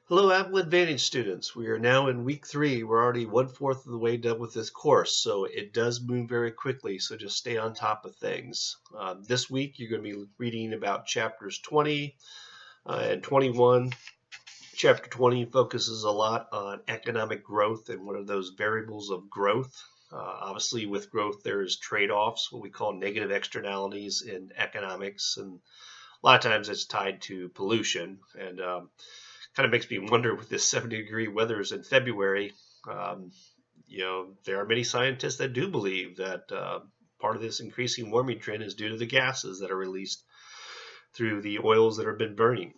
Hello, Avila Advantage students. We are now in week 3. We're already 1/4 of the way done with this course, so it does move very quickly, so just stay on top of things. This week, you're going to be reading about chapters 20 and 21. Chapter 20 focuses a lot on economic growth and what are those variables of growth. Obviously, with growth, there's trade-offs, what we call negative externalities in economics, and a lot of times it's tied to pollution. And kind of makes me wonder with this 70-degree weathers in February. Um, there are many scientists that do believe that part of this increasing warming trend is due to the gases that are released through the oils that have been burning.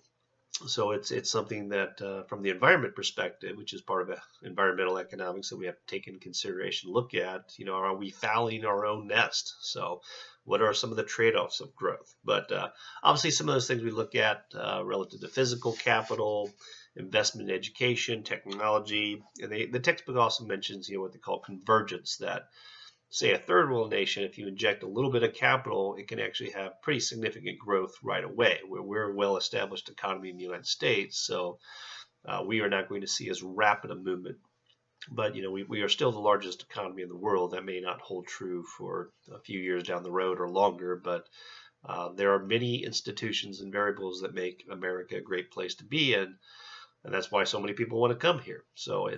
So it's something that from the environment perspective, which is part of environmental economics that we have to take into consideration, look at, are we fouling our own nest? So what are some of the trade-offs of growth? But obviously some of those things we look at relative to physical capital, investment in education, technology, and the textbook also mentions, what they call convergence, that say a third world nation, if you inject a little bit of capital, it can actually have pretty significant growth right away. We're a well-established economy in the United States, so we are not going to see as rapid a movement. But we are still the largest economy in the world. That may not hold true for a few years down the road or longer, but there are many institutions and variables that make America a great place to be in, and that's why so many people want to come here. So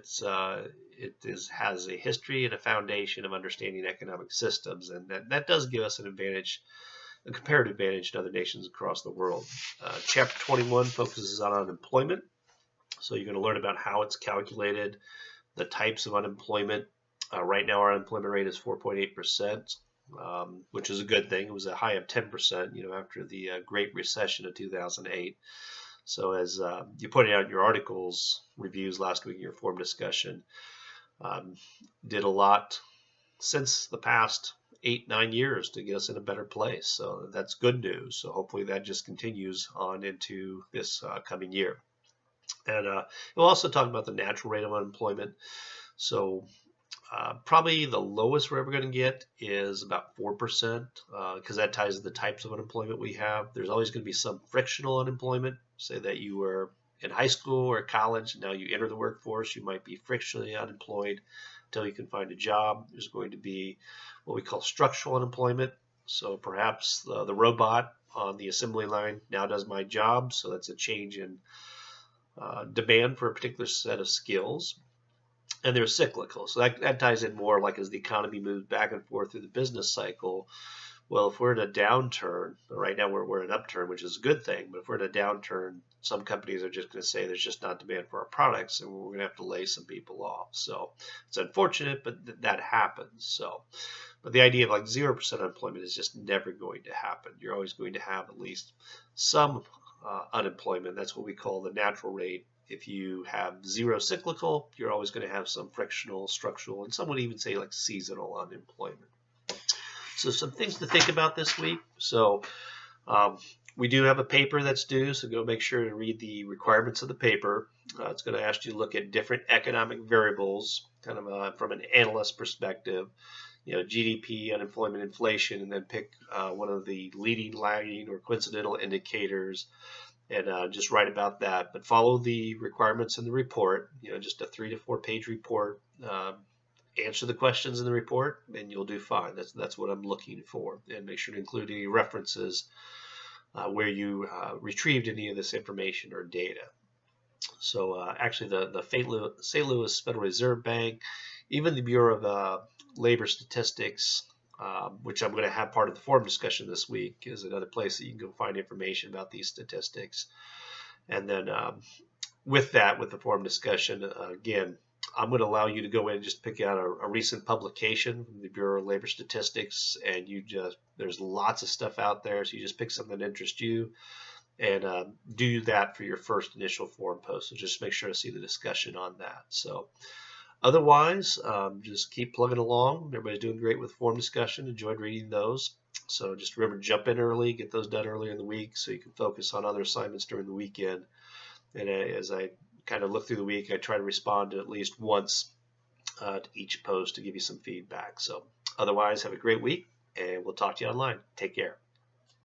has a history and a foundation of understanding economic systems, and that does give us an advantage, a comparative advantage to other nations across the world. Chapter 21 focuses on unemployment. So you're going to learn about how it's calculated, the types of unemployment. Right now our unemployment rate is 4.8%, which is a good thing. It was a high of 10%, after the Great Recession of 2008. So as you pointed out in your articles reviews last week in your forum discussion, did a lot since the past 8-9 years to get us in a better place. So that's good news. So hopefully that just continues on into this coming year. And we'll also talk about the natural rate of unemployment. So probably the lowest we're ever going to get is about 4%, because that ties to the types of unemployment we have. There's always going to be some frictional unemployment. Say that you were in high school or college, and now you enter the workforce, you might be frictionally unemployed until you can find a job. There's going to be what we call structural unemployment. So perhaps the robot on the assembly line now does my job, so that's a change in demand for a particular set of skills. And they're cyclical, so that ties in more like as the economy moves back and forth through the business cycle. Well, if we're in a downturn, right now we're in an upturn, which is a good thing, but if we're in a downturn, some companies are just going to say there's just not demand for our products, and we're going to have to lay some people off. So it's unfortunate, but that happens. So, but the idea of like 0% unemployment is just never going to happen. You're always going to have at least some unemployment. That's what we call the natural rate. If you have zero cyclical, you're always going to have some frictional, structural, and some would even say like seasonal unemployment. So some things to think about this week. So we do have a paper that's due, so go make sure to read the requirements of the paper. It's going to ask you to look at different economic variables, kind of from an analyst perspective, GDP, unemployment, inflation, and then pick one of the leading, lagging, or coincidental indicators, and just write about that. But follow the requirements in the report, just a 3 to 4 page report. Answer the questions in the report and you'll do fine. That's what I'm looking for. And make sure to include any references where you retrieved any of this information or data. So actually the St. Louis Federal Reserve Bank, even the Bureau of Labor Statistics, which I'm going to have part of the forum discussion this week, is another place that you can go find information about these statistics. And then with the forum discussion, again, I'm going to allow you to go in and just pick out a recent publication from the Bureau of Labor Statistics, and there's lots of stuff out there, so you just pick something that interests you and do that for your first initial forum post. So just make sure to see the discussion on that. So otherwise, just keep plugging along. Everybody's doing great with forum discussion. Enjoyed reading those. So just remember to jump in early, get those done earlier in the week so you can focus on other assignments during the weekend. And as I kind of look through the week, I try to respond to at least once to each post to give you some feedback. So otherwise, have a great week, and we'll talk to you online. Take care.